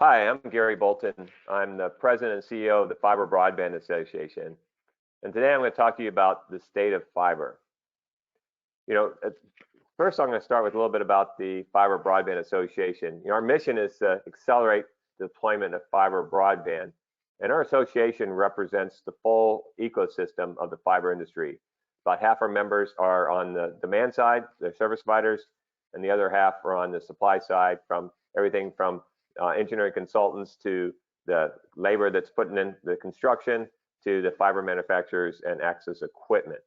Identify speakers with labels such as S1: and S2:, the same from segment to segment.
S1: Hi, I'm Gary Bolton. I'm the president and CEO of the Fiber Broadband Association. And today I'm going to talk to you about the state of fiber. You know, first I'm going to start with a little bit about the Fiber Broadband Association. Our mission is to accelerate the deployment of fiber broadband. And our association represents the full ecosystem of the fiber industry. About half our members are on the demand side, the service providers, and the other half are on the supply side, from everything from engineering consultants to the labor that's putting in the construction to the fiber manufacturers and access equipment.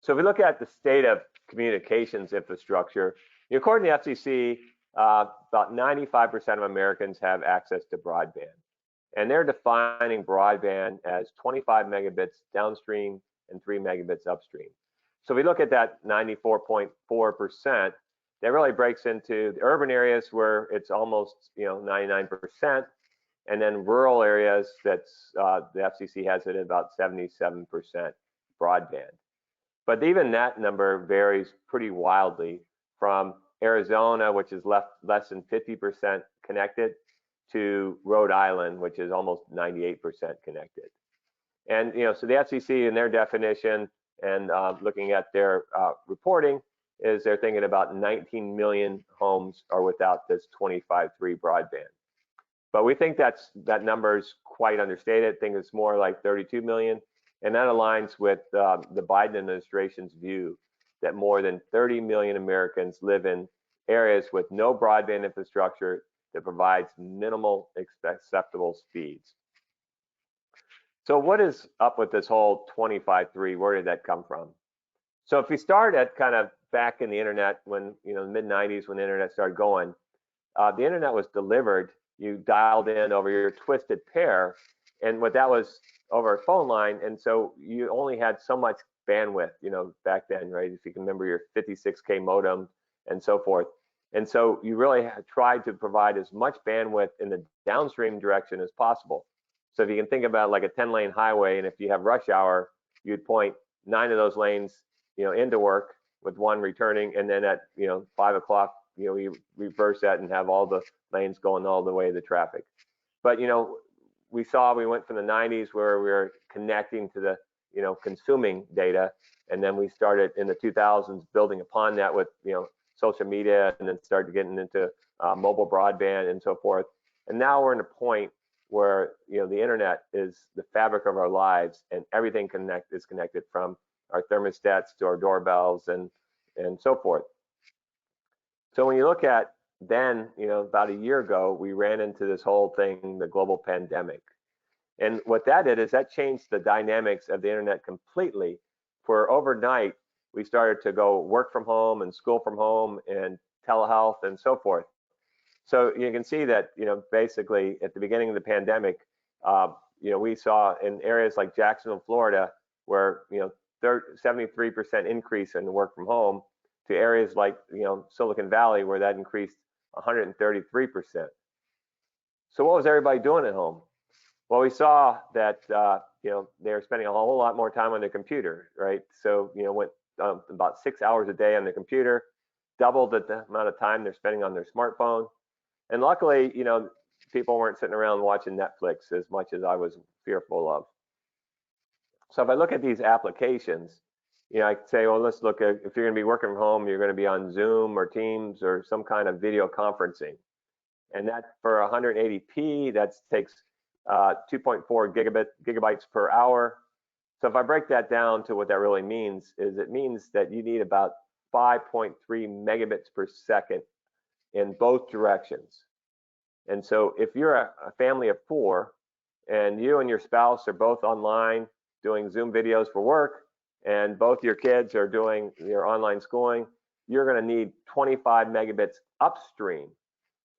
S1: So if we look at the state of communications infrastructure, according to the FCC, about 95% of Americans have access to broadband. And they're defining broadband as 25 megabits downstream and 3 megabits upstream. So if we look at that 94.4%, that really breaks into the urban areas where it's almost 99%, and then rural areas that's the FCC has it at about 77% broadband. But even that number varies pretty wildly from Arizona, which is less than 50% connected, to Rhode Island, which is almost 98% connected. And so the FCC in their definition and looking at their reporting is they're thinking about 19 million homes are without this 25/3 broadband. But we think that number is quite understated. I think it's more like 32 million. And that aligns with the Biden administration's view that more than 30 million Americans live in areas with no broadband infrastructure that provides minimal acceptable speeds. So what is up with this whole 25/3? Where did that come from? So if we start at kind of back in the internet, when the mid 90s, when the internet started going, the internet was delivered. You dialed in over your twisted pair, and what that was over a phone line, and so you only had so much bandwidth, back then, right? If you can remember your 56K modem and so forth. And so you really tried to provide as much bandwidth in the downstream direction as possible. So if you can think about like a 10-lane highway, and if you have rush hour, you'd point 9 of those lanes, into work with 1 returning, and then at 5 o'clock, you reverse that and have all the lanes going all the way to the traffic. But we went from the 90s where we were connecting to the consuming data, and then we started in the 2000s building upon that with social media, and then started getting into mobile broadband and so forth. And now we're in a point where the internet is the fabric of our lives, and everything is connected, from our thermostats to our doorbells and so forth. So when you look at then, about a year ago, we ran into this whole thing, the global pandemic. And what that did is that changed the dynamics of the internet completely. For overnight, we started to go work from home and school from home and telehealth and so forth. So you can see that, basically at the beginning of the pandemic, we saw in areas like Jacksonville, Florida, where 73% increase in the work from home, to areas like Silicon Valley, where that increased 133%. So what was everybody doing at home? Well, we saw that they were spending a whole lot more time on their computer, right? So went about 6 hours a day on the computer, doubled the amount of time they're spending on their smartphone. And luckily, people weren't sitting around watching Netflix as much as I was fearful of. So if I look at these applications, I could say, well, let's look at, if you're going to be working from home, you're going to be on Zoom or Teams or some kind of video conferencing. And that for 180p, that takes 2.4 gigabytes per hour. So if I break that down to what that really means, is it means that you need about 5.3 megabits per second in both directions. And so if you're a family of 4 and you and your spouse are both online doing Zoom videos for work, and both your kids are doing your online schooling, you're going to need 25 megabits upstream.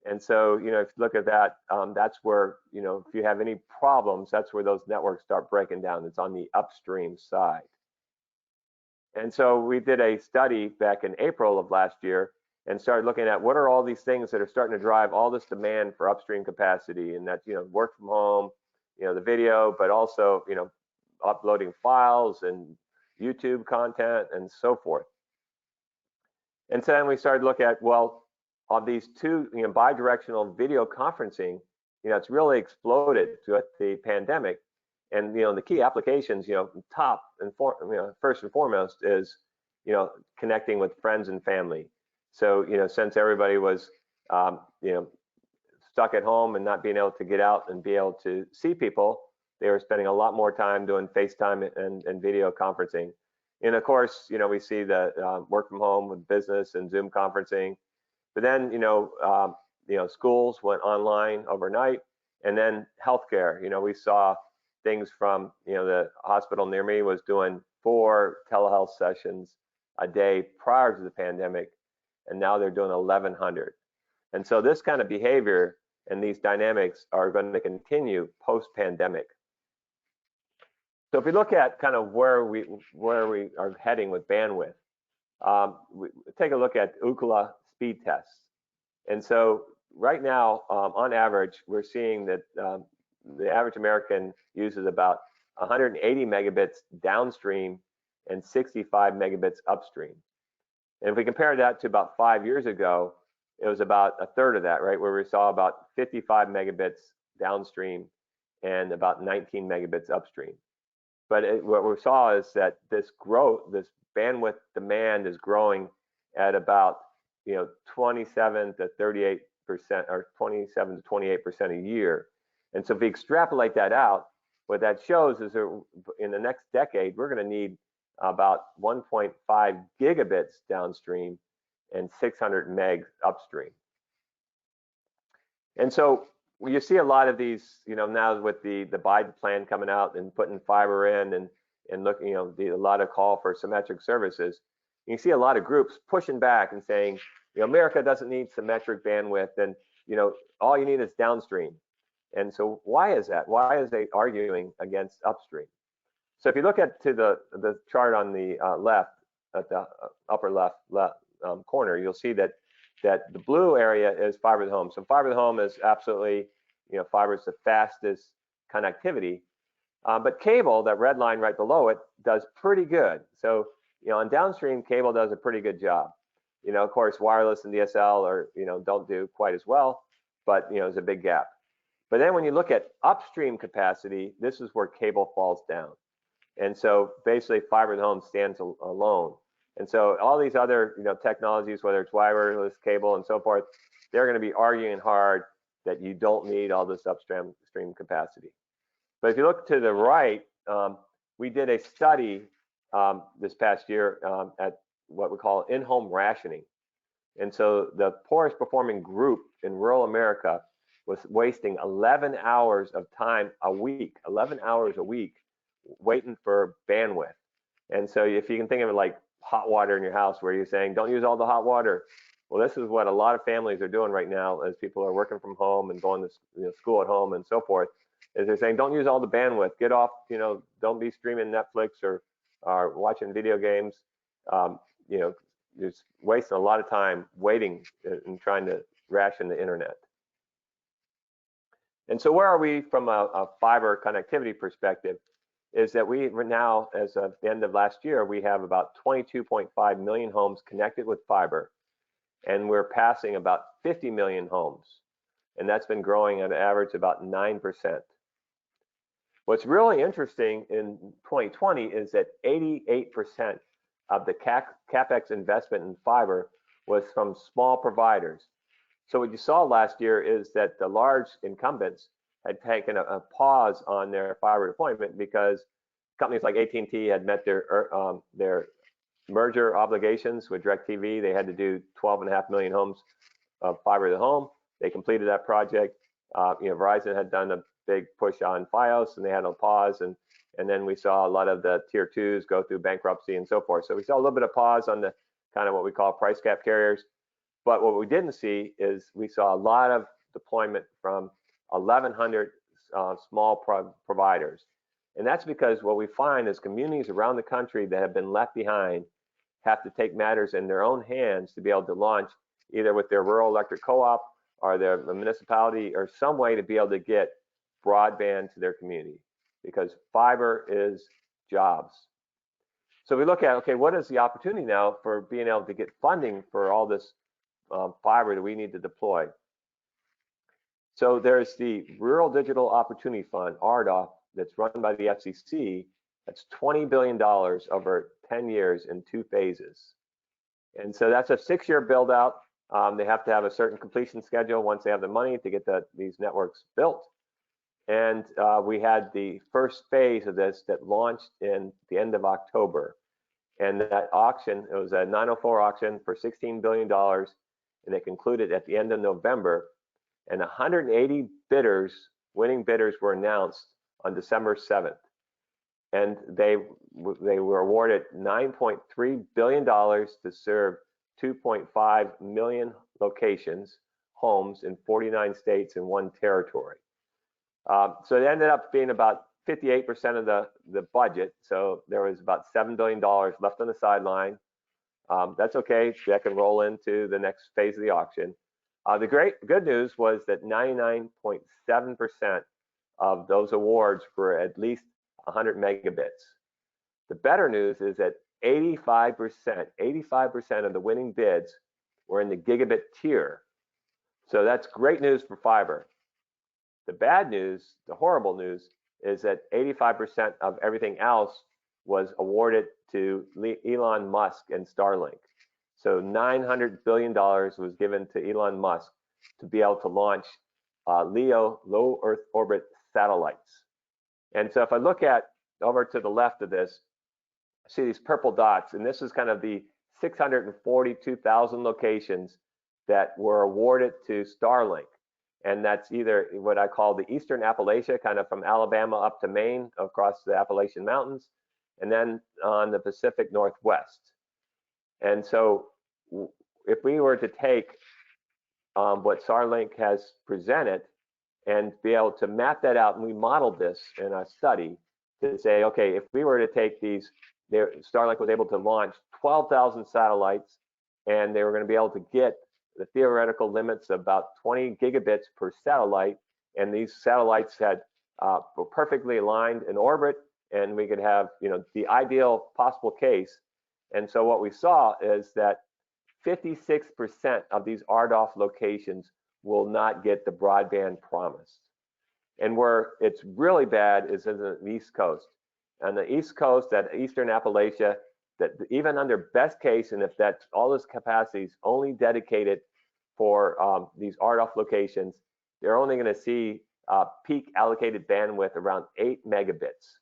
S1: And so, if you look at that, that's where, if you have any problems, that's where those networks start breaking down. It's on the upstream side. And so we did a study back in April of last year and started looking at what are all these things that are starting to drive all this demand for upstream capacity, and that's, work from home, the video, but also, uploading files and YouTube content and so forth. And so then we started to look at, well, of these two, bidirectional video conferencing, it's really exploded throughout the pandemic. And the key applications, top and first and foremost is, connecting with friends and family. So since everybody was, stuck at home and not being able to get out and be able to see people, they were spending a lot more time doing FaceTime and video conferencing. And of course, we see the work from home with business and Zoom conferencing. But then, schools went online overnight, and then healthcare. We saw things from, the hospital near me was doing 4 telehealth sessions a day prior to the pandemic, and now they're doing 1,100. And so this kind of behavior and these dynamics are going to continue post-pandemic. So if we look at kind of where we are heading with bandwidth, we take a look at Ookla speed tests. And so right now, on average, we're seeing that the average American uses about 180 megabits downstream and 65 megabits upstream. And if we compare that to about 5 years ago, it was about a third of that, right? Where we saw about 55 megabits downstream and about 19 megabits upstream. But what we saw is that this growth, this bandwidth demand is growing at about 27 to 38% or 27 to 28% a year. And so if we extrapolate that out, what that shows is that in the next decade, we're going to need about 1.5 gigabits downstream and 600 megs upstream. And so you see a lot of these, now with the Biden plan coming out and putting fiber in and looking, a lot of call for symmetric services. You see a lot of groups pushing back and saying, America doesn't need symmetric bandwidth, and all you need is downstream. And so why is that? Why is they arguing against upstream? So if you look at the chart on the left, at the upper left corner, you'll see that the blue area is fiber to the home. So fiber to the home is absolutely, fiber is the fastest connectivity. But cable, that red line right below it, does pretty good. So, on downstream, cable does a pretty good job. Of course, wireless and DSL don't do quite as well, but, there's a big gap. But then when you look at upstream capacity, this is where cable falls down. And so basically fiber to the home stands alone. And so all these other technologies, whether it's wireless, cable, and so forth, they're going to be arguing hard that you don't need all this upstream capacity. But if you look to the right, we did a study this past year at what we call in-home rationing. And so the poorest performing group in rural America was wasting 11 hours of time a week, 11 hours a week, waiting for bandwidth. And so if you can think of it like hot water in your house, where you're saying, don't use all the hot water. Well, this is what a lot of families are doing right now as people are working from home and going to school at home and so forth, is they're saying, don't use all the bandwidth, get off, don't be streaming Netflix or watching video games. Just wasting a lot of time waiting and trying to ration the internet. And so where are we from a fiber connectivity perspective? Is that we now, as of the end of last year, we have about 22.5 million homes connected with fiber, and we're passing about 50 million homes, and that's been growing at an average about 9%. What's really interesting in 2020 is that 88% of the CapEx investment in fiber was from small providers. So what you saw last year is that the large incumbents had taken a pause on their fiber deployment because companies like AT&T had met their merger obligations with DirecTV. They had to do 12.5 million homes of fiber to the home. They completed that project. Verizon had done a big push on Fios, and they had a pause, and then we saw a lot of the tier 2s go through bankruptcy and so forth. So we saw a little bit of pause on the kind of what we call price cap carriers. But what we didn't see is we saw a lot of deployment from 1,100 small providers. And that's because what we find is communities around the country that have been left behind have to take matters in their own hands to be able to launch either with their rural electric co-op or their municipality or some way to be able to get broadband to their community, because fiber is jobs. So we look at, okay, what is the opportunity now for being able to get funding for all this fiber do we need to deploy? So there's the Rural Digital Opportunity Fund, RDOF, that's run by the FCC. That's $20 billion over 10 years in 2 phases. And so that's a 6-year build out. They have to have a certain completion schedule once they have the money to get these networks built. And we had the first phase of this that launched in the end of October. And that auction, it was a 904 auction for $16 billion, and it concluded at the end of November. And 180 bidders, winning bidders, were announced on December 7th. And they were awarded $9.3 billion to serve 2.5 million locations, homes in 49 states and 1 territory. So it ended up being about 58% of the budget. So there was about $7 billion left on the sideline. That's okay. That can roll into the next phase of the auction. The good news was that 99.7% of those awards were at least 100 megabits. The better news is that 85% of the winning bids were in the gigabit tier. So that's great news for fiber. The bad news, the horrible news, is that 85% of everything else was awarded to Elon Musk and Starlink. So $900 billion was given to Elon Musk to be able to launch LEO, low Earth orbit satellites. And so if I look at over to the left of this, I see these purple dots, and this is kind of the 642,000 locations that were awarded to Starlink. And that's either what I call the Eastern Appalachia, kind of from Alabama up to Maine, across the Appalachian Mountains, and then on the Pacific Northwest. And so if we were to take what Starlink has presented and be able to map that out, and we modeled this in a study to say, okay, if we were to take these, Starlink was able to launch 12,000 satellites, and they were going to be able to get the theoretical limits of about 20 gigabits per satellite, and these satellites were perfectly aligned in orbit, and we could have, the ideal possible case. And so what we saw is that 56% of these RDOF locations will not get the broadband promised. And where it's really bad is in the East Coast. On the East Coast, that Eastern Appalachia, that even under best case, and if that's all this capacity is only dedicated for these RDOF locations, they're only going to see peak allocated bandwidth around 8 megabits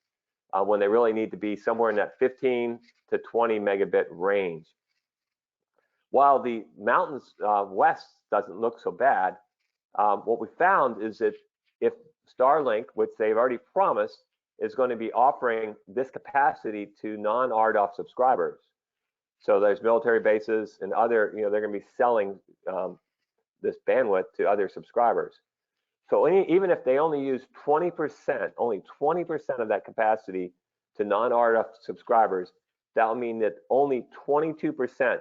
S1: when they really need to be somewhere in that 15 to 20 megabit range. While the mountains west doesn't look so bad, what we found is that if Starlink, which they've already promised, is going to be offering this capacity to non-RDOF subscribers. So there's military bases and other, they're going to be selling this bandwidth to other subscribers. So even if they only use 20%, only 20% of that capacity to non-RDOF subscribers, that will mean that only 22%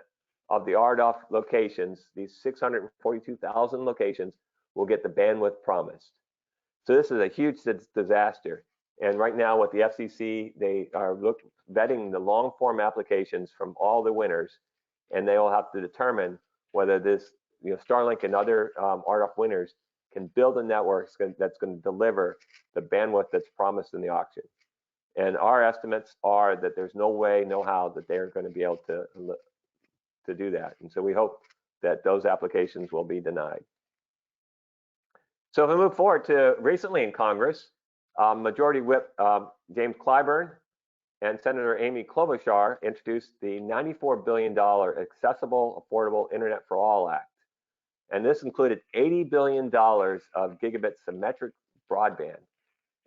S1: of the RDOF locations, these 642,000 locations, will get the bandwidth promised. So this is a huge disaster. And right now with the FCC, they are vetting the long form applications from all the winners, and they will have to determine whether this, Starlink and other RDOF winners can build a network that's going to deliver the bandwidth that's promised in the auction. And our estimates are that there's no way, no how that they're going to be able to do that. And so we hope that those applications will be denied. So if we move forward to recently in Congress, Majority Whip James Clyburn and Senator Amy Klobuchar introduced the $94 billion Accessible, Affordable Internet for All Act. And this included $80 billion of gigabit symmetric broadband.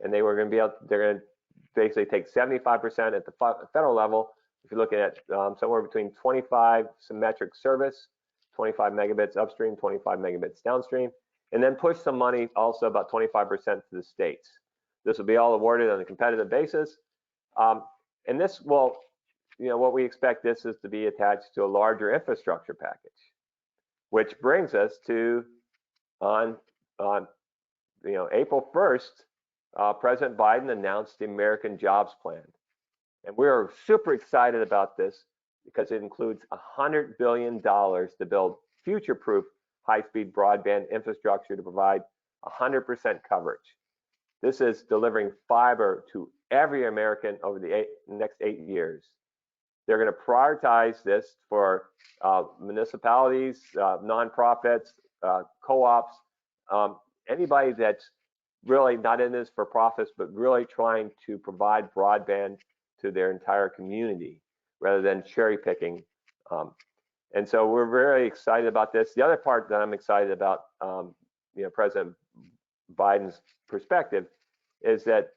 S1: And they were going to be able, they're going to basically take 75% at the federal level. If you're looking at somewhere between 25 symmetric service, 25 megabits upstream, 25 megabits downstream, and then push some money also about 25% to the states. This will be all awarded on a competitive basis. And this will, what we expect this is to be attached to a larger infrastructure package, which brings us to on April 1st, President Biden announced the American Jobs Plan. And we're super excited about this because it includes $100 billion to build future-proof high-speed broadband infrastructure to provide 100% coverage. This is delivering fiber to every American over the next 8 years. They're going to prioritize this for municipalities, nonprofits, co-ops, anybody that's really not in this for profits, but really trying to provide broadband to their entire community rather than cherry picking. And so we're very excited about this. The other part that I'm excited about, President Biden's perspective is that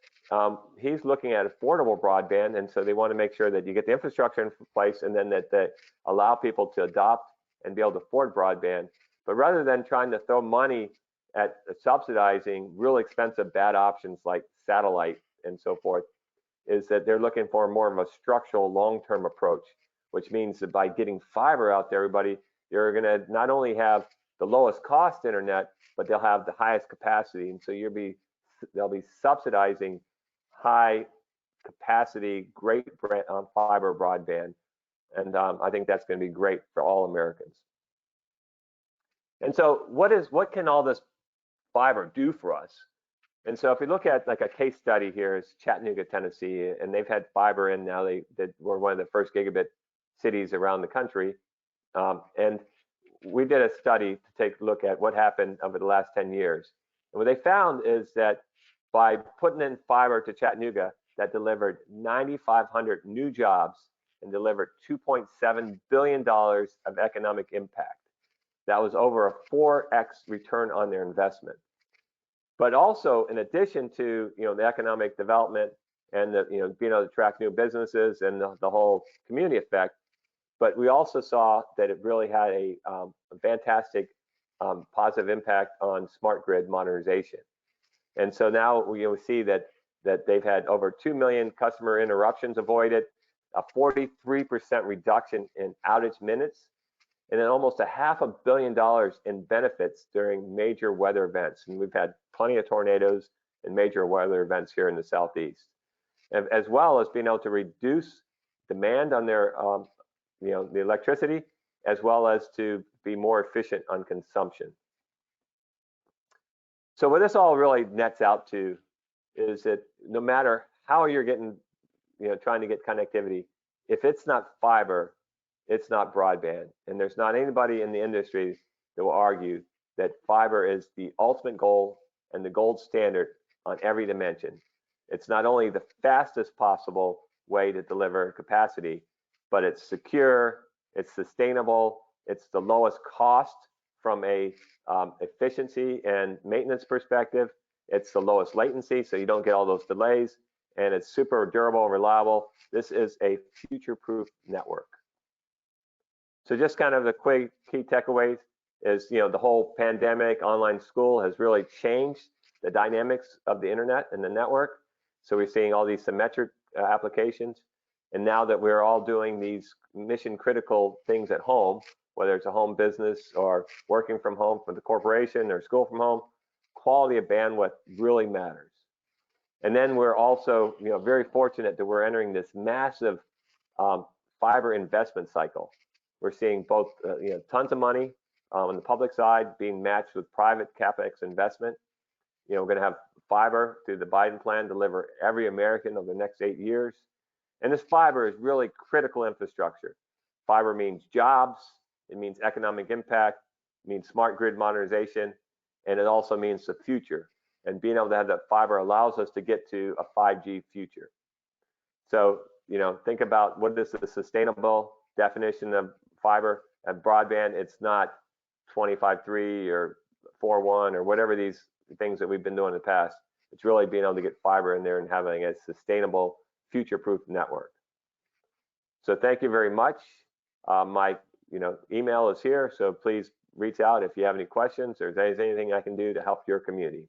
S1: he's looking at affordable broadband, and so they want to make sure that you get the infrastructure in place, and then that they allow people to adopt and be able to afford broadband. But rather than trying to throw money at subsidizing really expensive bad options like satellite and so forth, is that they're looking for more of a structural long-term approach, which means that by getting fiber out to everybody, you're going to not only have the lowest cost internet, but they'll have the highest capacity. And so they'll be subsidizing high capacity, great fiber broadband. And I think that's going to be great for all Americans. And so what can all this fiber do for us? And so if we look at like a case study here is Chattanooga, Tennessee, and they've had fiber in now. They were one of the first gigabit cities around the country. And we did a study to take a look at what happened over the last 10 years. And what they found is that by putting in fiber to Chattanooga, that delivered 9,500 new jobs and delivered $2.7 billion of economic impact. That was over a 4x return on their investment. But also, in addition to the economic development and the being able to attract new businesses and the whole community effect, but we also saw that it really had a fantastic positive impact on smart grid modernization. And so now we see that they've had over 2 million customer interruptions avoided, a 43% reduction in outage minutes, and then almost $500 million in benefits during major weather events. And we've had plenty of tornadoes and major weather events here in the Southeast, as well as being able to reduce demand on their the electricity, as well as to be more efficient on consumption. So what this all really nets out to is that no matter how you're getting, trying to get connectivity, if it's not fiber, it's not broadband. And there's not anybody in the industry that will argue that fiber is the ultimate goal and the gold standard on every dimension. It's not only the fastest possible way to deliver capacity, but it's secure, it's sustainable, it's the lowest cost from a efficiency and maintenance perspective. It's the lowest latency, so you don't get all those delays, and it's super durable and reliable. This is a future-proof network. So just kind of the quick key takeaways is, the whole pandemic, online school has really changed the dynamics of the internet and the network. So we're seeing all these symmetric applications. And now that we're all doing these mission critical things at home, whether it's a home business or working from home for the corporation or school from home, quality of bandwidth really matters. And then we're also very fortunate that we're entering this massive fiber investment cycle. We're seeing both tons of money on the public side being matched with private capex investment. We're going to have fiber through the Biden plan deliver every American over the next 8 years. And this fiber is really critical infrastructure. Fiber means jobs, it means economic impact, it means smart grid modernization, and it also means the future. And being able to have that fiber allows us to get to a 5G future. So, think about what is the sustainable definition of fiber and broadband. It's not 25.3 or 4.1 or whatever these things that we've been doing in the past. It's really being able to get fiber in there and having a sustainable, future-proof network. So thank you very much. My email is here, so please reach out if you have any questions or if there's anything I can do to help your community.